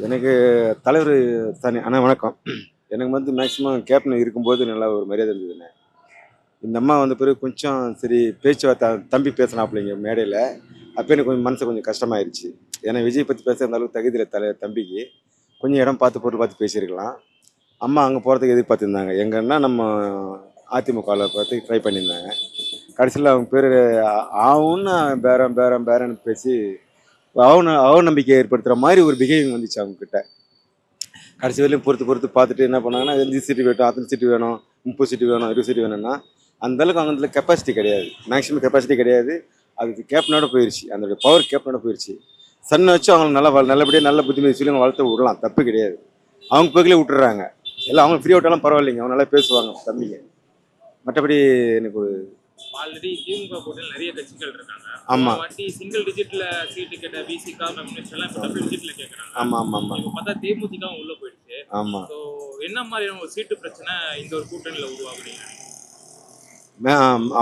எனக்கு தலைவர் தனி அண்ணா வணக்கம். எனக்கு வந்து மேக்ஸிமம் கேப்டன் இருக்கும்போது நல்லா ஒரு மரியாதை இருந்ததுண்ணே. இந்த அம்மா வந்த பிறகு கொஞ்சம் சரி பேச்சுவார்த்தை தம்பி பேசினாப்புலைங்க மேடையில். அப்போ எனக்கு கொஞ்சம் மனசு கொஞ்சம் கஷ்டமாயிருச்சு. ஏன்னா விஜய் பற்றி பேச அந்த அளவுக்கு தகுதியில் தம்பிக்கு கொஞ்சம் இடம் பார்த்து பொருள் பார்த்து பேசியிருக்கலாம். அம்மா அங்கே போகிறதுக்கு எதிர்பார்த்துருந்தாங்க. எங்கன்னா நம்ம அதிமுகவில் பார்த்து ட்ரை பண்ணியிருந்தாங்க. கடைசியில் அவங்க பேர் ஆவுன்னு பேரம் பேரம் பேரன்னு பேசி அவநம்பிக்கை ஏற்படுத்துகிற மாதிரி ஒரு பிஹேவிங் வந்துச்சு அவங்கக்கிட்ட. கடைசி வரையிலும் பொறுத்து பார்த்துட்டு என்ன பண்ணாங்கன்னா, 5 சீட்டு வேணும், அத்தனை சீட்டு வேணும், 30 சீட்டு வேணும், 20 சீட்டு வேணும்னா, அந்த அளவுக்கு அவங்க கெப்பாசிட்டி கிடையாது. மேக்ஸிமம் கெப்பாசிட்டி கிடையாது. அதுக்கு கேப்டனோட போயிடுச்சு. அந்த பவர் கேப்டனோட போயிடுச்சு. சன்னை வச்சு அவங்களை நல்லபடியாக நல்ல புத்திமதி சொல்லி அவங்க வளர்த்து விடலாம், தப்பு கிடையாது. அவங்க போக்கிலே விட்டுறாங்க. எல்லாம் அவங்க ஃப்ரீ விட்டாலும் பரவாயில்லைங்க, அவங்க நல்லா பேசுவாங்க தம்பிங்க. மற்றபடி எனக்கு ஒரு ஆல்ரெடி திமுக கூட்டணியில் நிறைய கட்சிகள் இருக்காங்க. ஆமா. வாட்டி சிங்கிள் டிஜிட்ல சீட்டு கேட்ட விசிகா கம்யூனிஸ்ட் எல்லாம் இப்போ டபுள் டிஜிட்ல கேட்கறாங்க. ஆமா ஆமா ஆமா இப்போ பார்த்தா தேமுதிக உள்ள போயிடுச்சு. ஆமா. ஸோ என்ன மாதிரியான ஒரு சீட்டு பிரச்சனை இந்த ஒரு கூட்டணியில் உருவாகுறீங்க?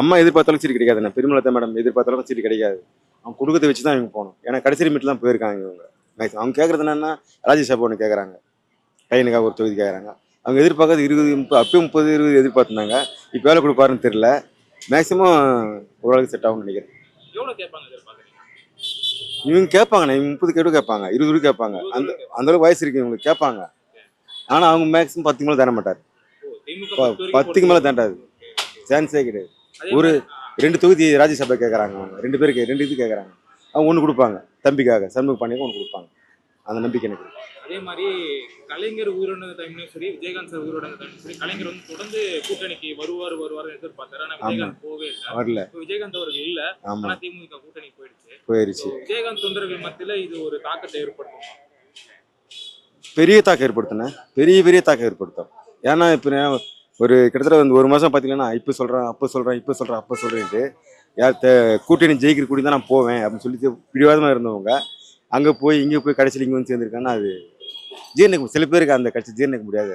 அம்மா எதிர்பார்த்தாலும் சீட்டு கிடைக்காதுண்ணே. பெருமலத்தை மேடம் எதிர்பார்த்தாலும் சீட்டு கிடைக்காது. அவங்க குடுக்கத்தை வச்சு தான் இவங்க போகணும். ஏன்னா கடைசி லிமிட் தான் போயிருக்காங்க இவங்க. மேக்ஸிமம் அவங்க கேட்குறது என்னன்னா ராஜ்யசபா ஒன்று கேட்குறாங்க, பையனுக்காக ஒரு தொகுதி கேட்குறாங்க. அவங்க எதிர்பார்க்கறது 20, 30, அப்பயும் 30, 20 எதிர்பார்த்துனாங்க. இப்போ வேலை கொடுப்பாருன்னு தெரியல. மேக்ஸிமம் ஓரளவுக்கு செட் ஆகும்னு நினைக்கிறேன். எவ்வளோ கேட்பாங்க எதிர்பார்க்குறீங்க? இவங்க கேட்பாங்கண்ணே, இவங்க 30 கேட்டு கேட்பாங்க, 20 கேட்பாங்க. அந்தளவுக்கு வயசு இருக்கு இவங்களுக்கு, கேட்பாங்க. ஆனால் அவங்க மேக்ஸிமம் 10க்கு மேலே தாண்ட மாட்டார். திமுக 10க்கு மேலே தாண்டாது, சான்ஸே கிடையாது. ஒரு 2 தொகுதி ராஜ்யசபா கேட்குறாங்க. அவங்க 2 பேருக்கு 2 இது கேட்குறாங்க. அவங்க ஒன்று கொடுப்பாங்க தம்பிக்காக, சண்முக பாண்டியக்கு ஒன்று கொடுப்பாங்க. அந்த நம்பிக்கை எனக்கு. அதே மாதிரி கலைஞர் உயிரிழந்த டைம்லையும் சரி, விஜயகாந்த் சார் உயிரிழந்த டைம்லையும் சரி, கலைஞர் வந்து தொடர்ந்து கூட்டணிக்கு வருவார் எதிர்பார்த்தாரு. ஆனால் விஜயகாந்த் போகவே இல்லை. வரல. இப்போ விஜயகாந்த் அவர்கள் இல்லை, ஆனால் திமுக கூட்டணிக்கு போயிடுச்சு. விஜயகாந்த் தொண்டர்கள் மத்தியில் இது ஒரு தாக்கத்தை ஏற்படுத்தும். பெரிய தாக்கம் ஏற்படுத்தினேன், பெரிய தாக்கம் ஏற்படுத்தும். ஏன்னா இப்போ ஒரு கிட்டத்தட்ட வந்து 1 மாதம் பார்த்தீங்கன்னா இப்போ சொல்கிறேன் அப்போ சொல்கிறேன்ட்டு யார் கூட்டணி ஜெயிக்கிற கூட்டி தான் நான் போவேன் அப்படின்னு சொல்லிட்டு பிடிவாதமாக இருந்தவங்க அங்கே போய் இங்கே போய் கடைசியில் இங்கே வந்து சேர்ந்துருக்காங்கன்னா அது ஜீரணிக்க சில பேருக்கு அந்த கட்சி ஜீரணிக்க முடியாது.